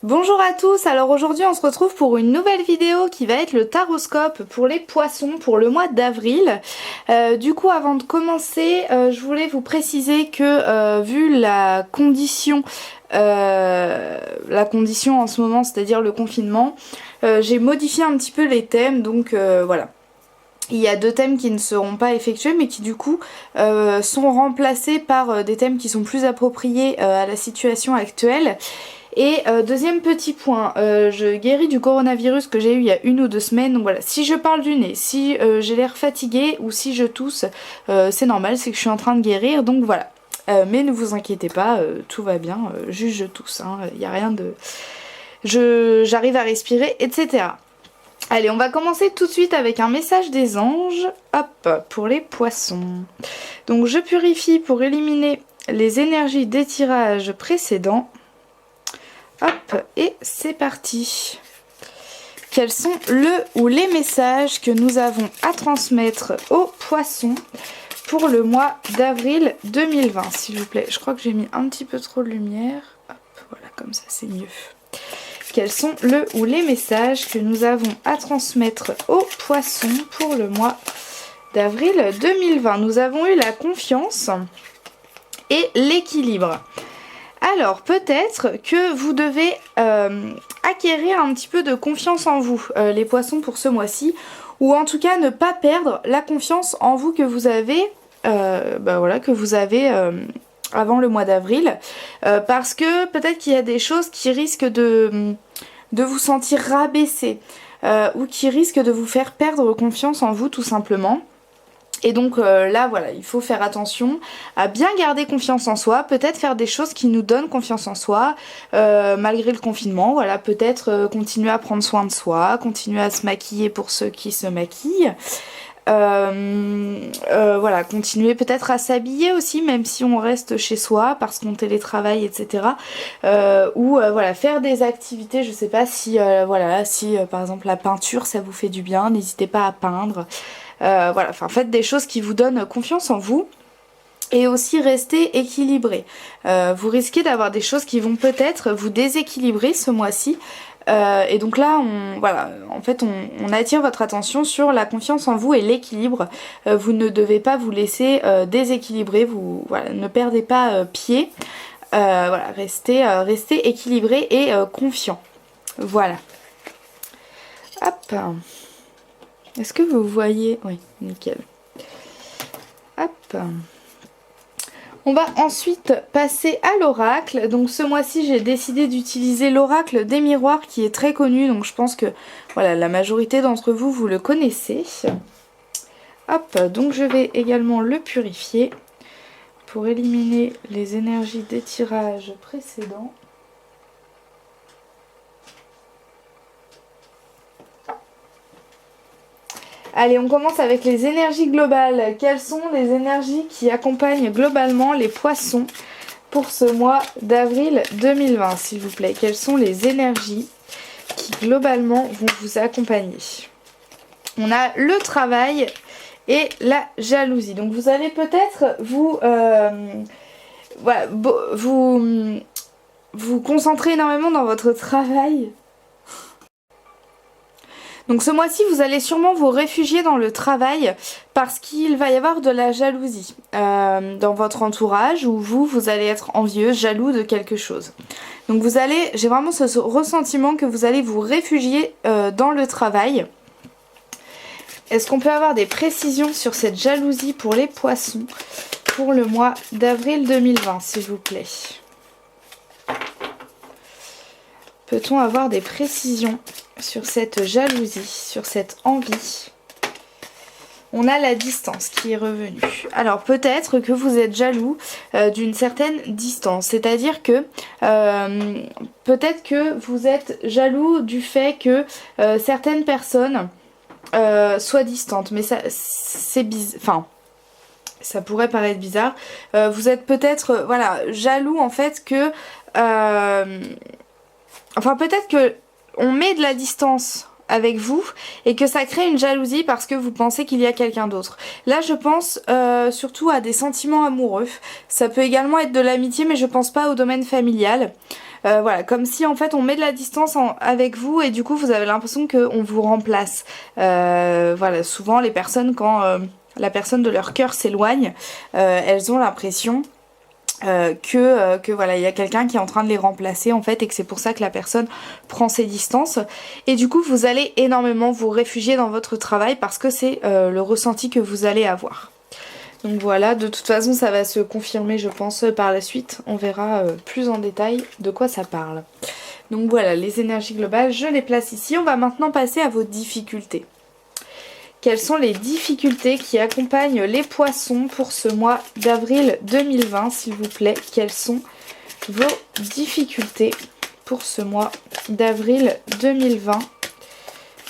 Bonjour à tous, alors aujourd'hui on se retrouve pour une nouvelle vidéo qui va être le taroscope pour les poissons pour le mois d'avril. Du coup avant de commencer, je voulais vous préciser que vu la condition en ce moment, c'est-à-dire le confinement, j'ai modifié un petit peu les thèmes, donc voilà. Il y a deux thèmes qui ne seront pas effectués mais qui du coup sont remplacés par des thèmes qui sont plus appropriés à la situation actuelle. Et deuxième petit point, je guéris du coronavirus que j'ai eu il y a 1 ou 2 semaines, donc voilà, si je parle du nez, si j'ai l'air fatiguée ou si je tousse, c'est normal, c'est que je suis en train de guérir, donc voilà. Mais ne vous inquiétez pas, tout va bien, juste je tousse, il n'y a rien de... J'arrive à respirer, etc. Allez, on va commencer tout de suite avec un message des anges, hop, pour les poissons. Donc je purifie pour éliminer les énergies d'étirage précédents. Hop, et c'est parti. Quels sont le ou les messages que nous avons à transmettre aux poissons pour le mois d'avril 2020, s'il vous plaît. Je crois que j'ai mis un petit peu trop de lumière. Hop, voilà, comme ça c'est mieux. Quels sont le ou les messages que nous avons à transmettre aux poissons pour le mois d'avril 2020? Nous avons eu la confiance et l'équilibre. Alors peut-être que vous devez acquérir un petit peu de confiance en vous, les poissons, pour ce mois-ci, ou en tout cas ne pas perdre la confiance en vous que vous avez, avant le mois d'avril, parce que peut-être qu'il y a des choses qui risquent de vous sentir rabaissé, ou qui risquent de vous faire perdre confiance en vous tout simplement. Et donc là voilà, il faut faire attention à bien garder confiance en soi, peut-être faire des choses qui nous donnent confiance en soi malgré le confinement, voilà, peut-être continuer à prendre soin de soi, continuer à se maquiller pour ceux qui se maquillent, voilà, continuer peut-être à s'habiller aussi même si on reste chez soi parce qu'on télétravaille, etc. Voilà, faire des activités, je sais pas si par exemple la peinture ça vous fait du bien, n'hésitez pas à peindre. Voilà, enfin faites des choses qui vous donnent confiance en vous. Et aussi rester équilibré. Vous risquez d'avoir des choses qui vont peut-être vous déséquilibrer ce mois-ci. Et donc là, on attire votre attention sur la confiance en vous et l'équilibre. Vous ne devez pas vous laisser déséquilibrer. Ne perdez pas pied. Voilà, restez équilibré et confiant. Voilà. Hop. Est-ce que vous voyez? Oui, nickel. Hop. On va ensuite passer à l'oracle. Donc ce mois-ci, j'ai décidé d'utiliser l'oracle des miroirs qui est très connu. Donc je pense que voilà, la majorité d'entre vous, vous le connaissez. Hop, donc je vais également le purifier pour éliminer les énergies d'étirage précédents. Allez, on commence avec les énergies globales. Quelles sont les énergies qui accompagnent globalement les poissons pour ce mois d'avril 2020, s'il vous plaît? Quelles sont les énergies qui globalement vont vous accompagner? On a le travail et la jalousie. Donc vous allez peut-être vous concentrer énormément dans votre travail. Donc ce mois-ci, vous allez sûrement vous réfugier dans le travail parce qu'il va y avoir de la jalousie dans votre entourage où vous allez être envieux, jaloux de quelque chose. Donc j'ai vraiment ce ressentiment que vous allez vous réfugier dans le travail. Est-ce qu'on peut avoir des précisions sur cette jalousie pour les poissons pour le mois d'avril 2020, s'il vous plaît? Peut-on avoir des précisions sur cette jalousie, sur cette envie? On a la distance qui est revenue. Alors peut-être que vous êtes jaloux d'une certaine distance. C'est-à-dire que peut-être que vous êtes jaloux du fait que certaines personnes soient distantes. Mais ça, c'est bizarre. Enfin, ça pourrait paraître bizarre. Vous êtes peut-être jaloux en fait que... Enfin peut-être que on met de la distance avec vous et que ça crée une jalousie parce que vous pensez qu'il y a quelqu'un d'autre. Là je pense surtout à des sentiments amoureux. Ça peut également être de l'amitié mais je pense pas au domaine familial. Voilà, comme si en fait on met de la distance avec vous et du coup vous avez l'impression qu'on vous remplace. Voilà, souvent les personnes quand la personne de leur cœur s'éloigne, elles ont l'impression que voilà, il y a quelqu'un qui est en train de les remplacer en fait et que c'est pour ça que la personne prend ses distances. Et du coup vous allez énormément vous réfugier dans votre travail parce que c'est le ressenti que vous allez avoir. Donc voilà, de toute façon ça va se confirmer je pense par la suite. On verra plus en détail de quoi ça parle. Donc voilà, les énergies globales, je les place ici. On va maintenant passer à vos difficultés. Quelles sont les difficultés qui accompagnent les poissons pour ce mois d'avril 2020, s'il vous plaît? Quelles sont vos difficultés pour ce mois d'avril 2020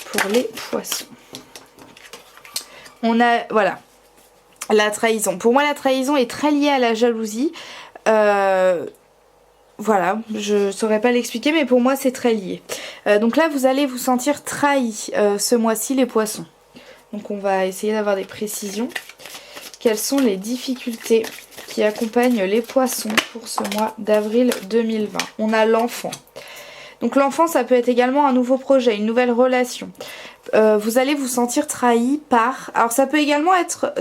pour les poissons? On a, voilà, la trahison. Pour moi, la trahison est très liée à la jalousie. Voilà, je ne saurais pas l'expliquer, mais pour moi, c'est très lié. Donc là, vous allez vous sentir trahi ce mois-ci, les poissons. Donc on va essayer d'avoir des précisions. Quelles sont les difficultés qui accompagnent les poissons pour ce mois d'avril 2020? On a l'enfant. Donc l'enfant, ça peut être également un nouveau projet, une nouvelle relation. Vous allez vous sentir trahi par... Alors ça peut également être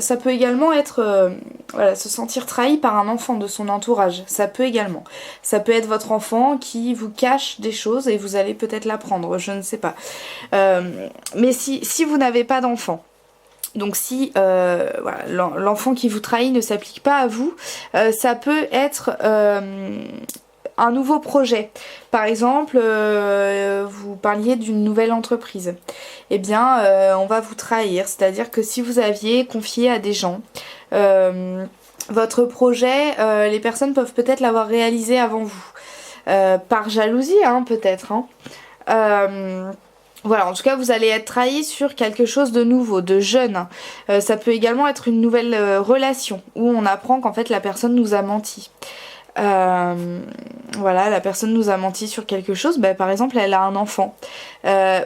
voilà, se sentir trahi par un enfant de son entourage. Ça peut également. Ça peut être votre enfant qui vous cache des choses et vous allez peut-être l'apprendre, je ne sais pas. Mais si vous n'avez pas d'enfant, donc si voilà, l'enfant qui vous trahit ne s'applique pas à vous, ça peut être un nouveau projet. Par exemple, vous parliez d'une nouvelle entreprise. Eh bien, on va vous trahir. C'est-à-dire que si vous aviez confié à des gens votre projet, les personnes peuvent peut-être l'avoir réalisé avant vous. Par jalousie, hein, peut-être. Hein. Voilà, en tout cas, vous allez être trahi sur quelque chose de nouveau, de jeune. Ça peut également être une nouvelle relation où on apprend qu'en fait la personne nous a menti. Voilà, la personne nous a menti sur quelque chose, bah, par exemple elle a un enfant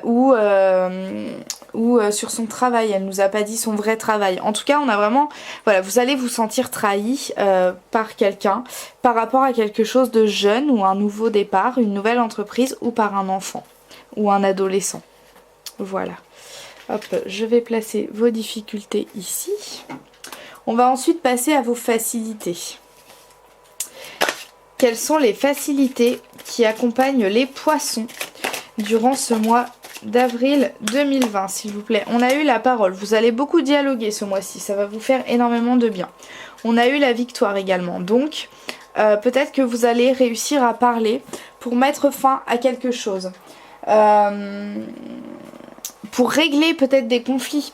ou sur son travail, elle nous a pas dit son vrai travail. En tout cas on a vraiment, voilà, vous allez vous sentir trahi par quelqu'un par rapport à quelque chose de jeune ou un nouveau départ, une nouvelle entreprise ou par un enfant ou un adolescent. Voilà, hop, je vais placer vos difficultés ici. On va ensuite passer à vos facilités. Quelles sont les facilités qui accompagnent les poissons durant ce mois d'avril 2020, s'il vous plaît? On a eu la parole, vous allez beaucoup dialoguer ce mois-ci, ça va vous faire énormément de bien. On a eu la victoire également, donc peut-être que vous allez réussir à parler pour mettre fin à quelque chose. Pour régler peut-être des conflits,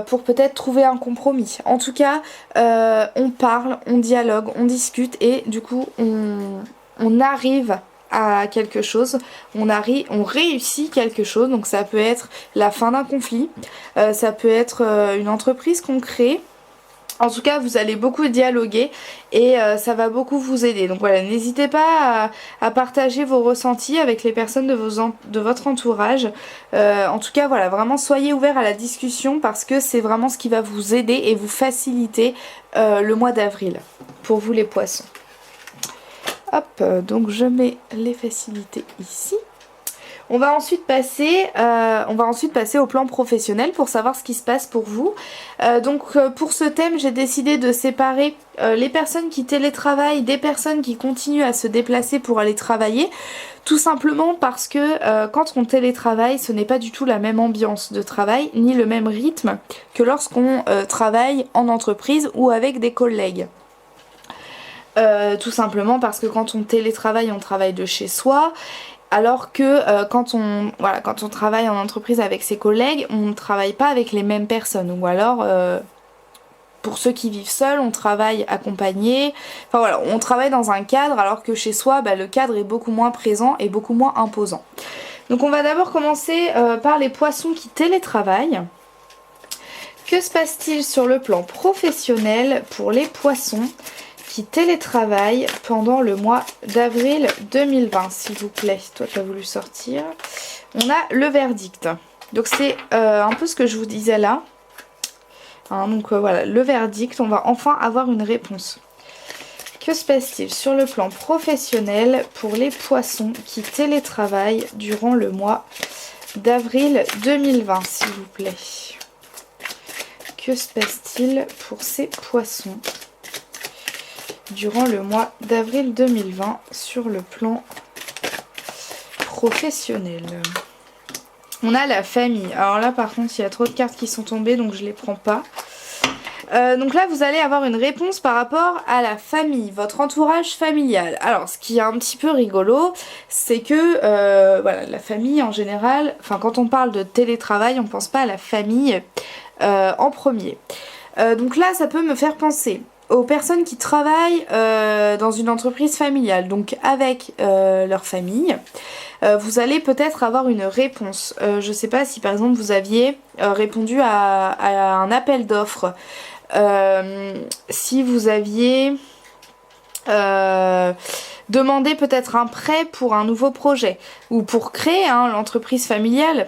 pour peut-être trouver un compromis. En tout cas, on parle, on dialogue, on discute et du coup on arrive à quelque chose, on réussit quelque chose. Donc ça peut être la fin d'un conflit, ça peut être une entreprise qu'on crée. En tout cas, vous allez beaucoup dialoguer et ça va beaucoup vous aider. Donc voilà, n'hésitez pas à partager vos ressentis avec les personnes de votre entourage. En tout cas, voilà, vraiment soyez ouverts à la discussion parce que c'est vraiment ce qui va vous aider et vous faciliter le mois d'avril pour vous les poissons. Hop, donc je mets les facilités ici. On va ensuite passer au plan professionnel pour savoir ce qui se passe pour vous. Pour ce thème, j'ai décidé de séparer les personnes qui télétravaillent des personnes qui continuent à se déplacer pour aller travailler. Tout simplement parce que quand on télétravaille, ce n'est pas du tout la même ambiance de travail, ni le même rythme que lorsqu'on travaille en entreprise ou avec des collègues. Tout simplement parce que quand on télétravaille, on travaille de chez soi. Alors que quand on travaille en entreprise avec ses collègues, on ne travaille pas avec les mêmes personnes. Ou alors, pour ceux qui vivent seuls, on travaille accompagné. Enfin voilà, on travaille dans un cadre alors que chez soi, le cadre est beaucoup moins présent et beaucoup moins imposant. Donc on va d'abord commencer par les poissons qui télétravaillent. Que se passe-t-il sur le plan professionnel pour les poissons qui télétravaille pendant le mois d'avril 2020, s'il vous plaît? Toi, tu as voulu sortir. On a le verdict. Donc, c'est un peu ce que je vous disais là. Hein, voilà, le verdict. On va enfin avoir une réponse. Que se passe-t-il sur le plan professionnel pour les poissons qui télétravaillent durant le mois d'avril 2020, s'il vous plaît? Que se passe-t-il pour ces poissons durant le mois d'avril 2020 sur le plan professionnel? On a la famille. Alors là par contre il y a trop de cartes qui sont tombées donc je les prends pas. Donc là vous allez avoir une réponse par rapport à la famille, votre entourage familial. Alors ce qui est un petit peu rigolo, c'est que voilà, la famille en général, enfin quand on parle de télétravail on pense pas à la famille en premier. Donc là ça peut me faire penser aux personnes qui travaillent dans une entreprise familiale, donc avec leur famille. Vous allez peut-être avoir une réponse. Je sais pas si par exemple vous aviez répondu à un appel d'offres. Si vous aviez demandé peut-être un prêt pour un nouveau projet ou pour créer l'entreprise familiale.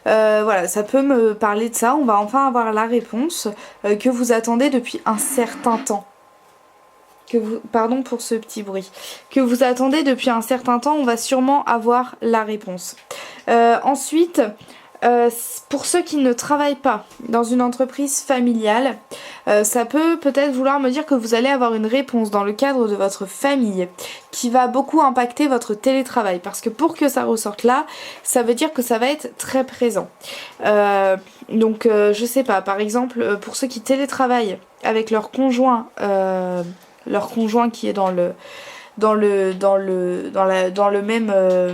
Voilà, ça peut me parler de ça. On va enfin avoir la réponse que vous attendez depuis un certain temps. Pardon pour ce petit bruit. Que vous attendez depuis un certain temps, on va sûrement avoir la réponse. Ensuite, pour ceux qui ne travaillent pas dans une entreprise familiale, ça peut peut-être vouloir me dire que vous allez avoir une réponse dans le cadre de votre famille qui va beaucoup impacter votre télétravail. Parce que pour que ça ressorte là, ça veut dire que ça va être très présent. Donc je sais pas, par exemple, pour ceux qui télétravaillent avec leur conjoint qui est dans le même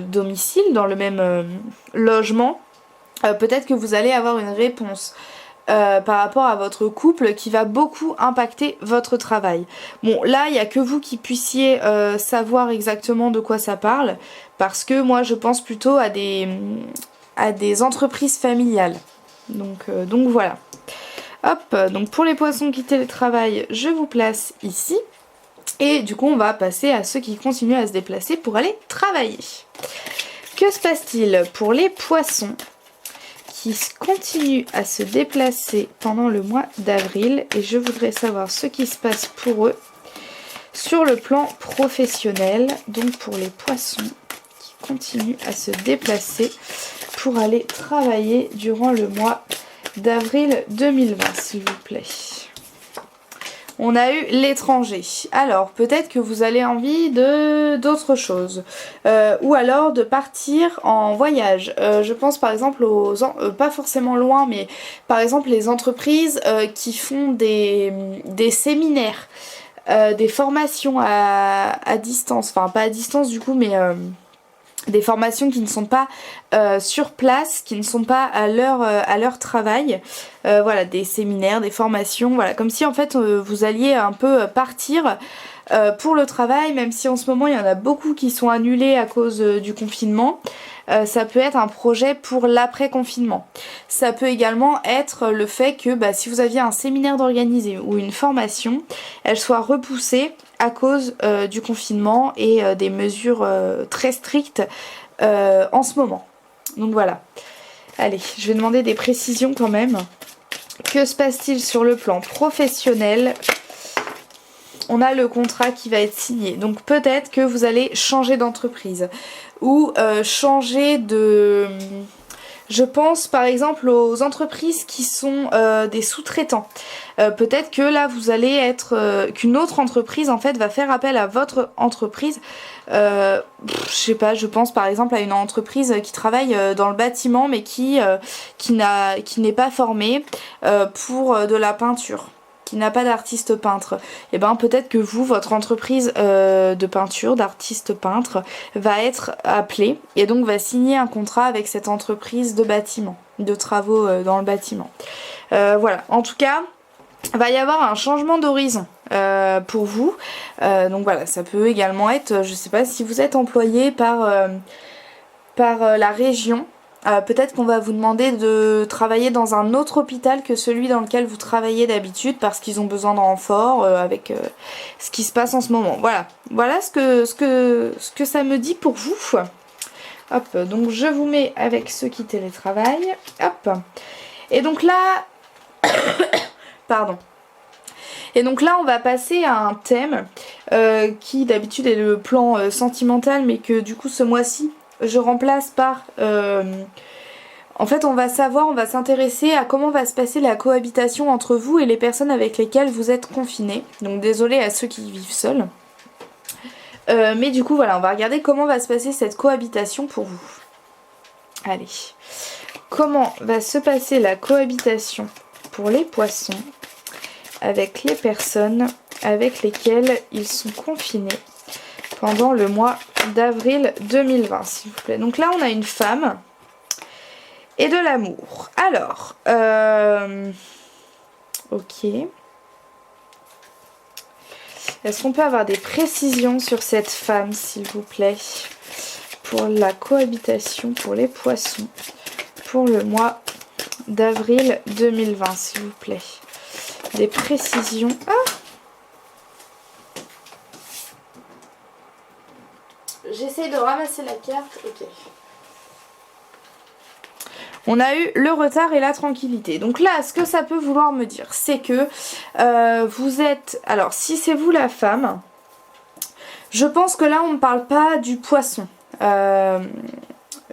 domicile, dans le même logement, peut-être que vous allez avoir une réponse par rapport à votre couple qui va beaucoup impacter votre travail. Bon, là, il n'y a que vous qui puissiez savoir exactement de quoi ça parle, parce que moi, je pense plutôt à des entreprises familiales. Donc voilà. Hop, donc pour les poissons qui télétravaillent, je vous place ici. Et du coup, on va passer à ceux qui continuent à se déplacer pour aller travailler. Que se passe-t-il pour les poissons qui continuent à se déplacer pendant le mois d'avril? Et je voudrais savoir ce qui se passe pour eux sur le plan professionnel. Donc pour les poissons qui continuent à se déplacer pour aller travailler durant le mois d'avril 2020, s'il vous plaît. On a eu l'étranger. Alors, peut-être que vous avez envie d'autre chose. Ou alors de partir en voyage. Je pense par exemple pas forcément loin, mais par exemple les entreprises qui font des séminaires, des formations à distance. Enfin, pas à distance du coup, mais des formations qui ne sont pas sur place, qui ne sont pas à leur travail. Voilà, des séminaires, des formations, voilà, comme si en fait vous alliez un peu partir pour le travail, même si en ce moment il y en a beaucoup qui sont annulés à cause du confinement. Ça peut être un projet pour l'après-confinement. Ça peut également être le fait que si vous aviez un séminaire d'organiser ou une formation, elle soit repoussée à cause du confinement et des mesures très strictes en ce moment. Donc voilà. Allez, je vais demander des précisions quand même. Que se passe-t-il sur le plan professionnel ? On a le contrat qui va être signé. Donc peut-être que vous allez changer d'entreprise ou changer de... Je pense par exemple aux entreprises qui sont des sous-traitants. Peut-être que là vous allez être... qu'une autre entreprise en fait va faire appel à votre entreprise. Je sais pas, je pense par exemple à une entreprise qui travaille dans le bâtiment mais qui n'est pas formée pour de la peinture, qui n'a pas d'artiste peintre. Et ben peut-être que vous, votre entreprise de peinture, d'artiste peintre, va être appelée et donc va signer un contrat avec cette entreprise de bâtiment, de travaux dans le bâtiment. Voilà, en tout cas, va y avoir un changement d'horizon pour vous. Donc voilà, ça peut également être, je sais pas si vous êtes employé par la région. Peut-être qu'on va vous demander de travailler dans un autre hôpital que celui dans lequel vous travaillez d'habitude parce qu'ils ont besoin de renfort avec ce qui se passe en ce moment. Voilà ce que ça me dit pour vous. Hop, donc je vous mets avec ceux qui télétravaillent. Hop. Et donc là, pardon. Et donc là on va passer à un thème qui d'habitude est le plan sentimental, mais que du coup ce mois-ci je remplace par... En fait on va s'intéresser à comment va se passer la cohabitation entre vous et les personnes avec lesquelles vous êtes confinés. Donc désolé à ceux qui vivent seuls. Mais du coup voilà, on va regarder comment va se passer cette cohabitation pour vous. Allez, comment va se passer la cohabitation pour les poissons avec les personnes avec lesquelles ils sont confinés pendant le mois d'avril 2020, s'il vous plaît. Donc là on a une femme et de l'amour. Alors, ok. Est-ce qu'on peut avoir des précisions sur cette femme, s'il vous plaît, pour la cohabitation pour les poissons pour le mois d'avril 2020, s'il vous plaît. Des précisions. Ah! J'essaie de ramasser la carte. Ok. On a eu le retard et la tranquillité. Donc là, ce que ça peut vouloir me dire, c'est que vous êtes... Alors, si c'est vous la femme, je pense que là, on ne parle pas du poisson.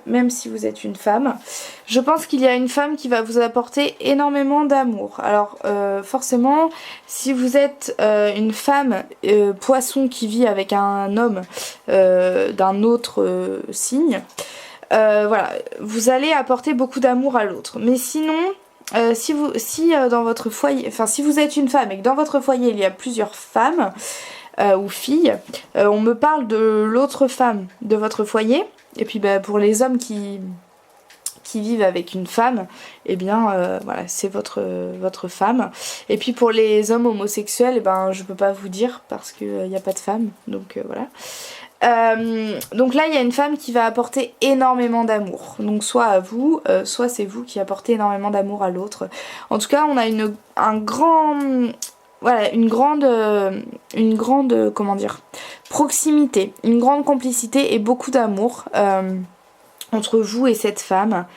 Même si vous êtes une femme. Je pense qu'il y a une femme qui va vous apporter énormément d'amour. Alors, forcément, si vous êtes une femme poisson qui vit avec un homme d'un autre signe... voilà, vous allez apporter beaucoup d'amour à l'autre. Mais sinon, dans votre foyer, enfin si vous êtes une femme et que dans votre foyer il y a plusieurs femmes ou filles, on me parle de l'autre femme de votre foyer. Et puis pour les hommes qui vivent avec une femme, eh bien voilà, c'est votre femme. Et puis pour les hommes homosexuels, eh ben je peux pas vous dire parce qu'il n'y a pas de femme, donc voilà. Donc là il y a une femme qui va apporter énormément d'amour, donc soit à vous, soit c'est vous qui apportez énormément d'amour à l'autre. En tout cas on a une grande comment dire, proximité, une grande complicité et beaucoup d'amour entre vous et cette femme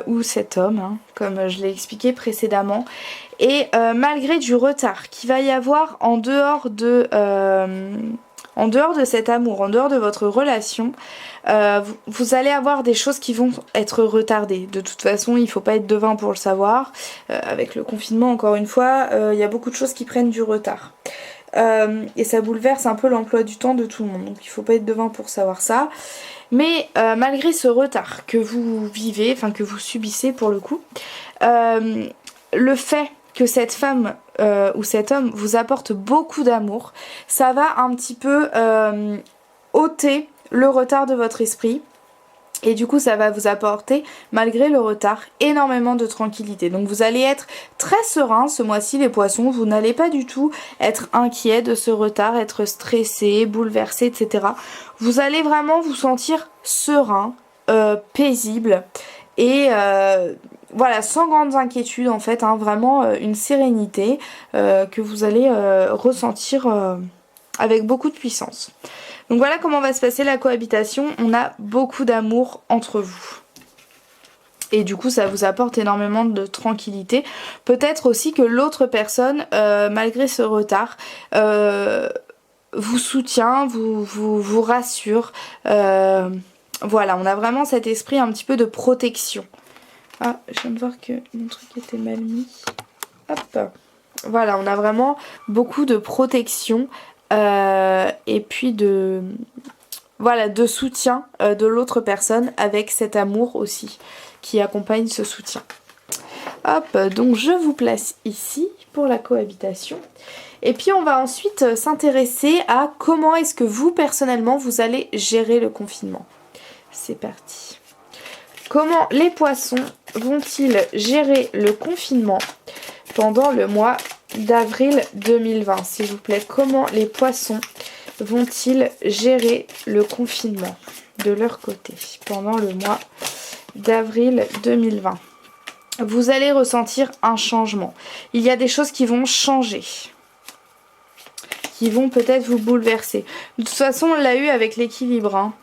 ou cet homme, hein, comme je l'ai expliqué précédemment. Et malgré du retard qu'il va y avoir en dehors de cet amour, en dehors de votre relation, vous allez avoir des choses qui vont être retardées. De toute façon, il ne faut pas être devin pour le savoir. Avec le confinement, encore une fois, il y a beaucoup de choses qui prennent du retard. Et ça bouleverse un peu l'emploi du temps de tout le monde. Donc il ne faut pas être devin pour savoir ça. Mais malgré ce retard que vous vivez, enfin que vous subissez pour le coup, le fait que cette femme ou cet homme vous apporte beaucoup d'amour, ça va un petit peu ôter le retard de votre esprit. Et du coup ça va vous apporter, malgré le retard, énormément de tranquillité. Donc vous allez être très serein ce mois-ci les poissons. Vous n'allez pas du tout être inquiet de ce retard, être stressé, bouleversé, etc. Vous allez vraiment vous sentir serein, paisible et... voilà, sans grandes inquiétudes en fait, hein, vraiment une sérénité que vous allez ressentir avec beaucoup de puissance. Donc voilà comment va se passer la cohabitation. On a beaucoup d'amour entre vous. Et du coup ça vous apporte énormément de tranquillité. Peut-être aussi que l'autre personne, malgré ce retard, vous soutient, vous rassure. Voilà, on a vraiment cet esprit un petit peu de protection. Ah, je viens de voir que mon truc était mal mis. Hop. Voilà, on a vraiment beaucoup de protection et puis de soutien de l'autre personne avec cet amour aussi qui accompagne ce soutien. Hop, donc je vous place ici pour la cohabitation. Et puis on va ensuite s'intéresser à comment est-ce que vous personnellement vous allez gérer le confinement. C'est parti. Comment les poissons vont-ils gérer le confinement pendant le mois d'avril 2020, s'il vous plaît? Comment les poissons vont-ils gérer le confinement de leur côté pendant le mois d'avril 2020? Vous allez ressentir un changement. Il y a des choses qui vont changer, qui vont peut-être vous bouleverser. De toute façon, on l'a eu avec l'équilibre, hein.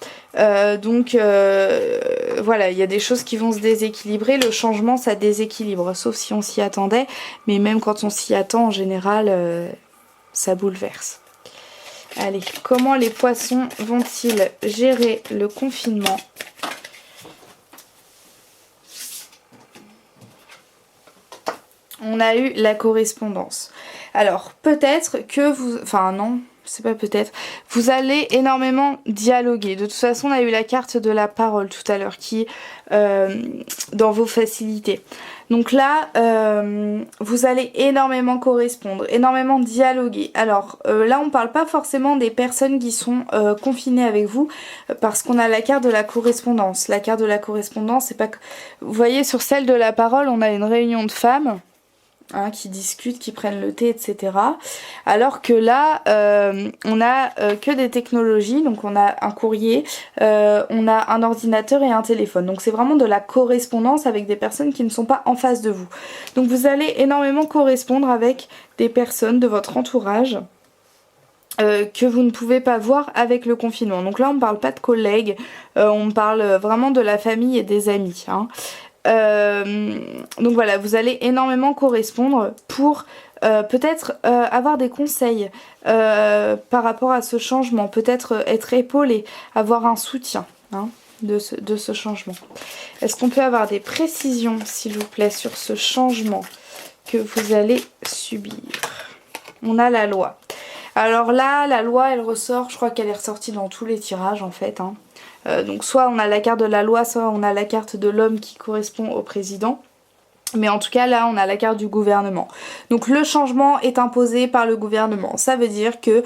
Voilà, il y a des choses qui vont se déséquilibrer. Le changement, ça déséquilibre, sauf si on s'y attendait. Mais même quand on s'y attend, en général, ça bouleverse. Allez, comment les poissons vont-ils gérer le confinement ? On a eu la correspondance. Alors, peut-être que vous... Enfin, non, c'est pas peut-être. Vous allez énormément dialoguer. De toute façon, on a eu la carte de la parole tout à l'heure qui dans vos facilités. Donc là, vous allez énormément correspondre, énormément dialoguer. Alors là, on parle pas forcément des personnes qui sont confinées avec vous, parce qu'on a la carte de la correspondance. La carte de la correspondance, c'est pas... Vous voyez, sur celle de la parole, on a une réunion de femmes. Hein, qui discutent, qui prennent le thé, etc. Alors que là, on a que des technologies, donc on a un courrier, on a un ordinateur et un téléphone. Donc c'est vraiment de la correspondance avec des personnes qui ne sont pas en face de vous. Donc vous allez énormément correspondre avec des personnes de votre entourage que vous ne pouvez pas voir avec le confinement. Donc là, on ne parle pas de collègues, on parle vraiment de la famille et des amis. Hein. Donc voilà, vous allez énormément correspondre pour peut-être avoir des conseils par rapport à ce changement, peut-être être épaulé, avoir un soutien hein, de ce changement. Est-ce qu'on peut avoir des précisions, s'il vous plaît, sur ce changement que vous allez subir ? On a la loi. Alors là, la loi, elle ressort, je crois qu'elle est ressortie dans tous les tirages en fait. Hein. Donc soit on a la carte de la loi, soit on a la carte de l'homme qui correspond au président. Mais en tout cas là on a la carte du gouvernement. Donc le changement est imposé par le gouvernement. Ça veut dire que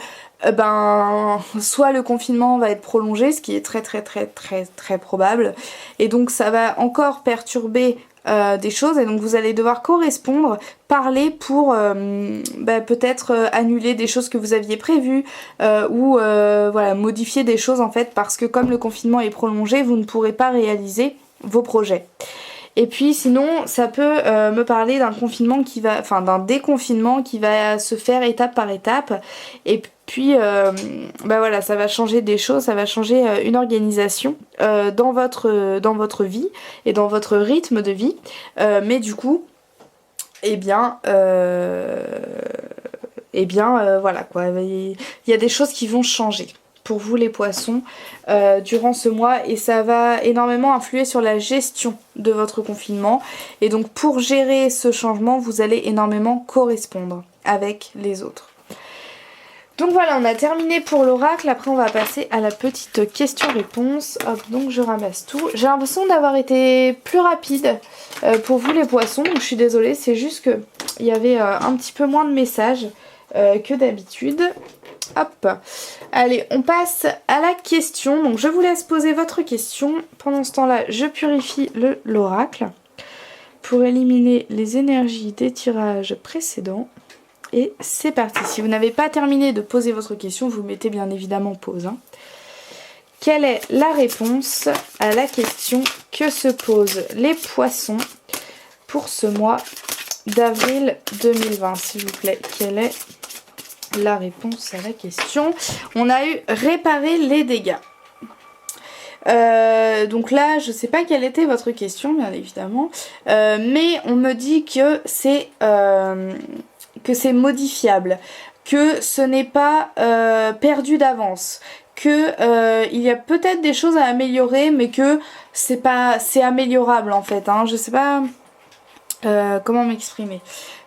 soit le confinement va être prolongé, ce qui est très probable. Et donc ça va encore perturber des choses et donc vous allez devoir correspondre, parler pour peut-être annuler des choses que vous aviez prévues ou voilà, modifier des choses en fait parce que comme le confinement est prolongé, vous ne pourrez pas réaliser vos projets. Et puis sinon, ça peut me parler d'un confinement qui va, enfin d'un déconfinement qui va se faire étape par étape. Et puis, voilà, ça va changer des choses, ça va changer une organisation dans votre vie et dans votre rythme de vie. Mais du coup, voilà quoi, il y a des choses qui vont changer pour vous les poissons durant ce mois et ça va énormément influer sur la gestion de votre confinement et donc pour gérer ce changement vous allez énormément correspondre avec les autres. Donc voilà, on a terminé pour l'oracle, après on va passer à la petite question-réponse. Hop, donc je ramasse tout. J'ai l'impression d'avoir été plus rapide pour vous les poissons, donc je suis désolée, c'est juste que il y avait un petit peu moins de messages que d'habitude. Hop, allez, on passe à la question. Donc je vous laisse poser votre question. Pendant ce temps-là, je purifie l'oracle pour éliminer les énergies des tirages précédents. Et c'est parti. Si vous n'avez pas terminé de poser votre question, vous mettez bien évidemment pause. Hein. Quelle est la réponse à la question que se posent les poissons pour ce mois d'avril 2020, s'il vous plaît? Quelle est la réponse à la question? On a eu réparer les dégâts. Donc là, je sais pas quelle était votre question, bien évidemment, mais on me dit que c'est modifiable, que ce n'est pas perdu d'avance, que il y a peut-être des choses à améliorer, mais que c'est améliorable en fait. Hein. Je sais pas comment m'exprimer.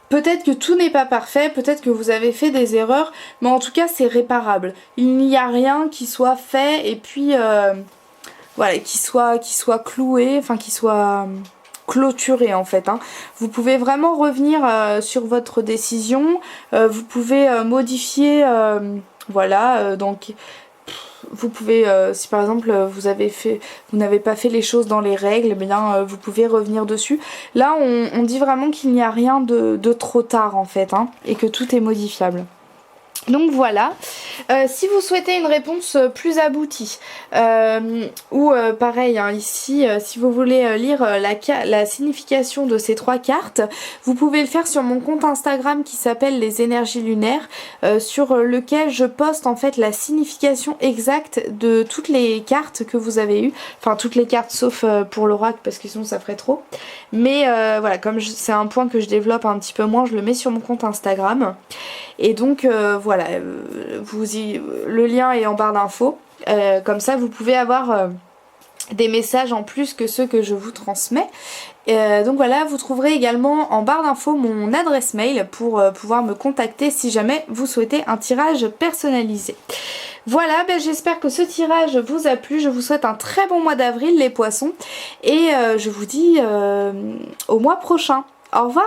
Peut-être que tout n'est pas parfait, peut-être que vous avez fait des erreurs, mais en tout cas c'est réparable. Il n'y a rien qui soit fait et puis voilà, qui soit cloué, enfin qui soit clôturé en fait. Hein. Vous pouvez vraiment revenir sur votre décision, vous pouvez modifier, donc vous pouvez, si par exemple vous n'avez pas fait les choses dans les règles, eh bien vous pouvez revenir dessus. Là on dit vraiment qu'il n'y a rien de trop tard en fait, hein, et que tout est modifiable. Donc voilà, si vous souhaitez une réponse plus aboutie, ou pareil hein, ici, si vous voulez lire la signification de ces 3 cartes, vous pouvez le faire sur mon compte Instagram qui s'appelle les énergies lunaires, sur lequel je poste en fait la signification exacte de toutes les cartes que vous avez eues, enfin toutes les cartes sauf pour l'oracle parce que sinon ça ferait trop, mais voilà, comme c'est un point que je développe un petit peu moins, je le mets sur mon compte Instagram, et donc voilà. voilà, le lien est en barre d'infos. Comme ça vous pouvez avoir des messages en plus que ceux que je vous transmets. Donc voilà, vous trouverez également en barre d'infos mon adresse mail pour pouvoir me contacter si jamais vous souhaitez un tirage personnalisé. Voilà, j'espère que ce tirage vous a plu. Je vous souhaite un très bon mois d'avril les poissons et je vous dis au mois prochain. Au revoir.